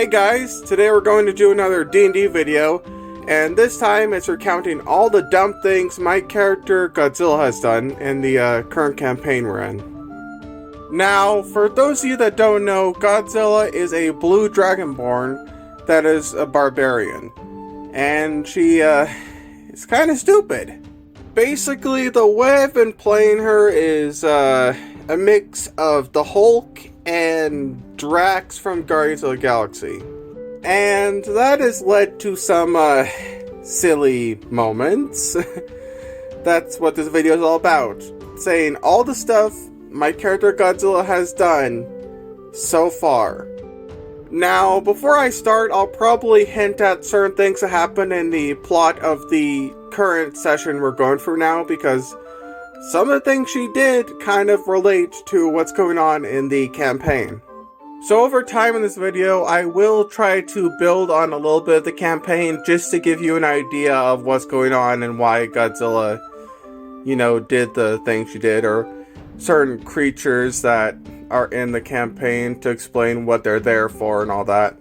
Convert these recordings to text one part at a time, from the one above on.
Hey guys, today we're going to do another D&D video, and this time it's recounting all the dumb things my character Godzilla has done in the current campaign we're in. Now, for those of you that don't know, Godzilla is a blue dragonborn that is a barbarian, and she is kind of stupid. Basically, the way I've been playing her is a mix of the Hulk and Drax from Guardians of the Galaxy. And that has led to some silly moments. That's what this video is all about. Saying all the stuff my character Godzilla has done so far. Now, before I start, I'll probably hint at certain things that happen in the plot of the current session we're going through now, because some of the things she did kind of relate to what's going on in the campaign. So over time in this video, I will try to build on a little bit of the campaign just to give you an idea of what's going on and why Godzilla, did the things she did, or certain creatures that are in the campaign to explain what they're there for and all that.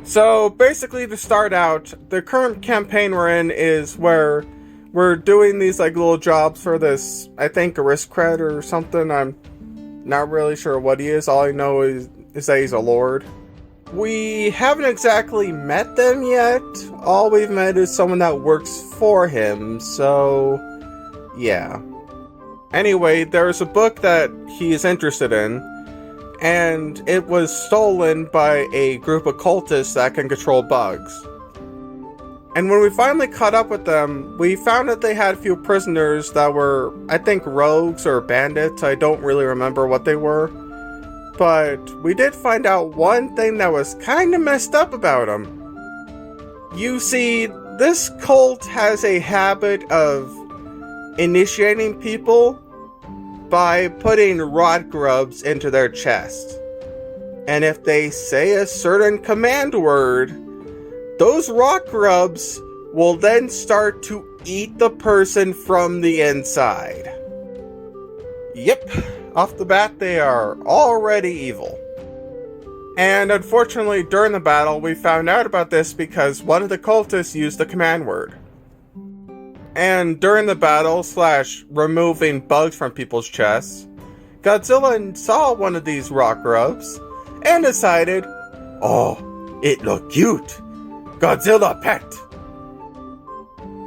So basically, to start out, the current campaign we're in is where we're doing these little jobs for this, I think, aristocrat or something. I'm not really sure what he is. All I know is that he's a lord. We haven't exactly met them yet. All we've met is someone that works for him, so yeah. Anyway, there's a book that he is interested in, and it was stolen by a group of cultists that can control bugs. And when we finally caught up with them, we found that they had a few prisoners that were, I think, rogues or bandits. I don't really remember what they were. But we did find out one thing that was kind of messed up about them. You see, this cult has a habit of initiating people by putting rot grubs into their chest. And if they say a certain command word, those rock grubs will then start to eat the person from the inside. Yep, off the bat they are already evil. And unfortunately, during the battle, we found out about this because one of the cultists used the command word. And during the battle / removing bugs from people's chests, Godzilla saw one of these rock grubs and decided, oh, it looked cute. Godzilla pet!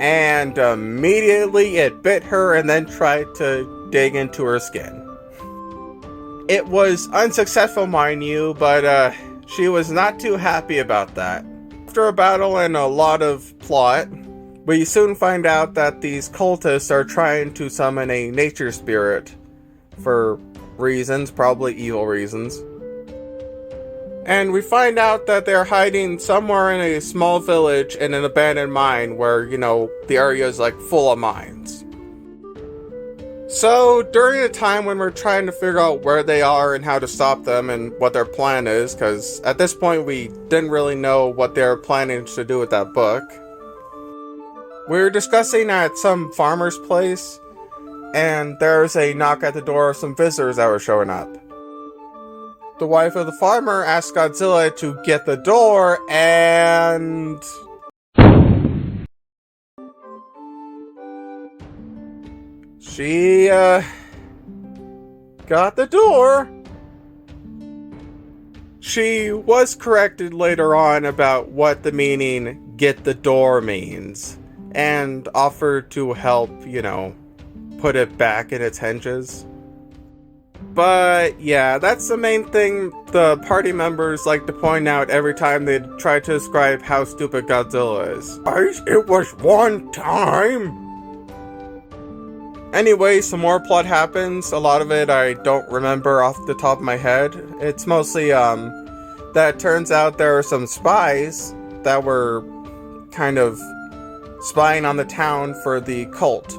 And immediately it bit her and then tried to dig into her skin. It was unsuccessful, mind you, but she was not too happy about that. After a battle and a lot of plot, we soon find out that these cultists are trying to summon a nature spirit for reasons, probably evil reasons. And we find out that they're hiding somewhere in a small village in an abandoned mine where, the area is full of mines. So during a time when we're trying to figure out where they are and how to stop them and what their plan is, because at this point we didn't really know what they were planning to do with that book, we were discussing at some farmer's place, and there's a knock at the door of some visitors that were showing up. The wife of the farmer asked Godzilla to get the door, and she got the door. She was corrected later on about what the meaning "get the door" means, and offered to help, put it back in its hinges. But yeah, that's the main thing the party members like to point out every time they try to describe how stupid Godzilla is. Guys, it was one time! Anyway, some more plot happens. A lot of it I don't remember off the top of my head. It's mostly, that it turns out there are some spies that were kind of spying on the town for the cult.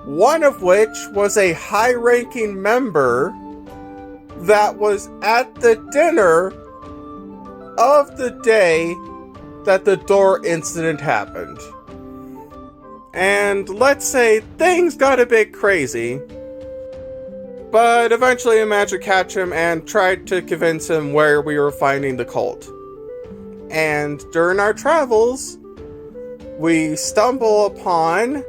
One of which was a high-ranking member that was at the dinner of the day that the door incident happened. And let's say things got a bit crazy, But eventually we managed to catch him and tried to convince him where we were finding the cult. And during our travels, we stumble upon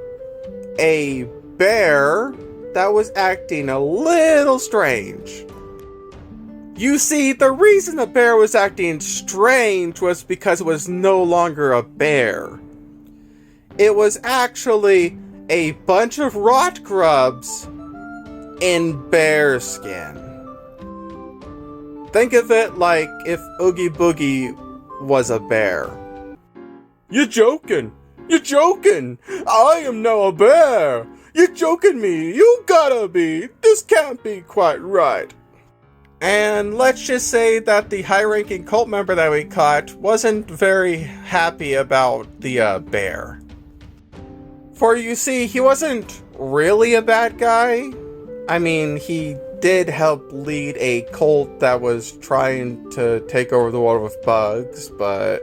a bear that was acting a little strange. You see, the reason the bear was acting strange was because it was no longer a bear. It was actually a bunch of rot grubs in bear skin. Think of it like if Oogie Boogie was a bear. You're joking! You're joking! I am now a bear! You're joking me! You gotta be! This can't be quite right! And let's just say that the high-ranking cult member that we caught wasn't very happy about the bear. For you see, he wasn't really a bad guy. I mean, he did help lead a cult that was trying to take over the world with bugs, but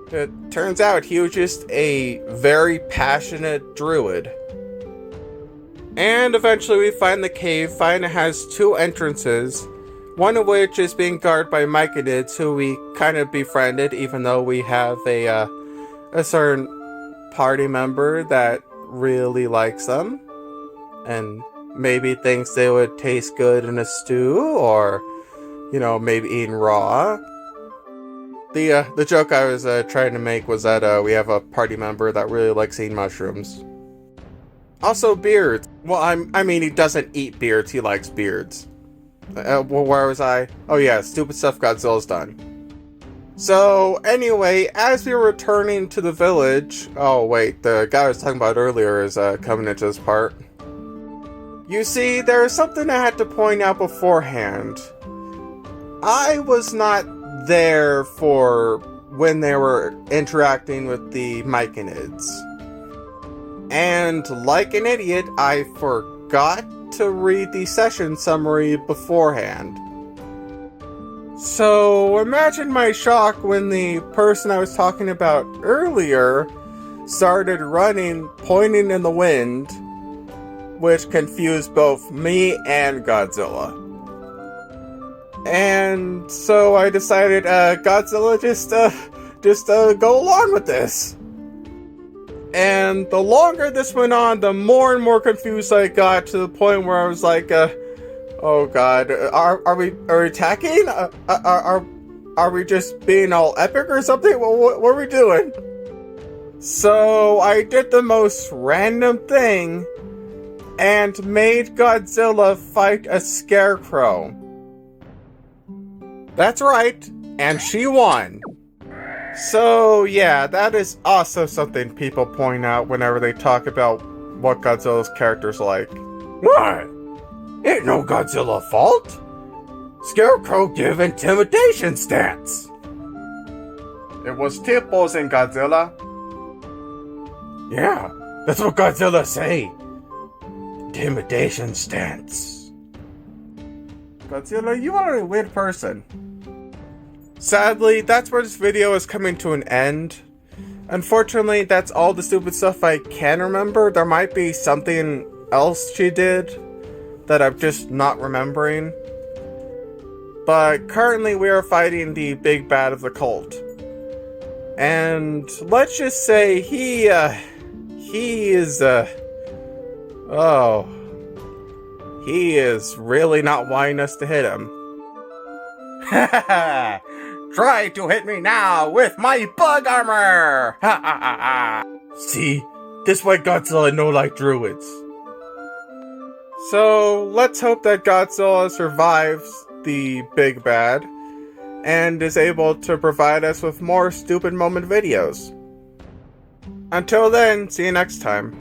it turns out he was just a very passionate druid. And eventually we find the cave. Find it has two entrances, one of which is being guarded by myconids, who we kind of befriended, even though we have a certain party member that really likes them and maybe thinks they would taste good in a stew, or, you know, maybe eaten raw. The joke I was trying to make was that we have a party member that really likes eating mushrooms. Also beards. Well, I mean, he doesn't eat beards, he likes beards. Well, where was I? Oh yeah, stupid stuff Godzilla's done. So, anyway, as we were returning to the village... Oh wait, the guy I was talking about earlier is coming into this part. You see, there's something I had to point out beforehand. I was not there for when they were interacting with the myconids. And like an idiot, I forgot to read the session summary beforehand. So imagine my shock when the person I was talking about earlier started running, pointing in the wind, which confused both me and Godzilla. And so I decided, Godzilla, just go along with this. And the longer this went on, the more and more confused I got, to the point where I was like, oh god, are we attacking? Are we just being all epic or something? What are we doing? So I did the most random thing and made Godzilla fight a scarecrow. That's right, and she won. So yeah, that is also something people point out whenever they talk about what Godzilla's character's like. What? Ain't no Godzilla fault. Scarecrow give intimidation stance. It was Tipples in Godzilla. Yeah, that's what Godzilla say. Intimidation stance. Godzilla, you are a weird person. Sadly, that's where this video is coming to an end. Unfortunately, that's all the stupid stuff I can remember. There might be something else she did that I'm just not remembering. But currently we are fighting the big bad of the cult. And let's just say he is really not wanting us to hit him. Ha Try to hit me now with my bug armor! Ha ha ha ha! See? This way Godzilla no like druids. So, let's hope that Godzilla survives the big bad and is able to provide us with more stupid moment videos. Until then, see you next time.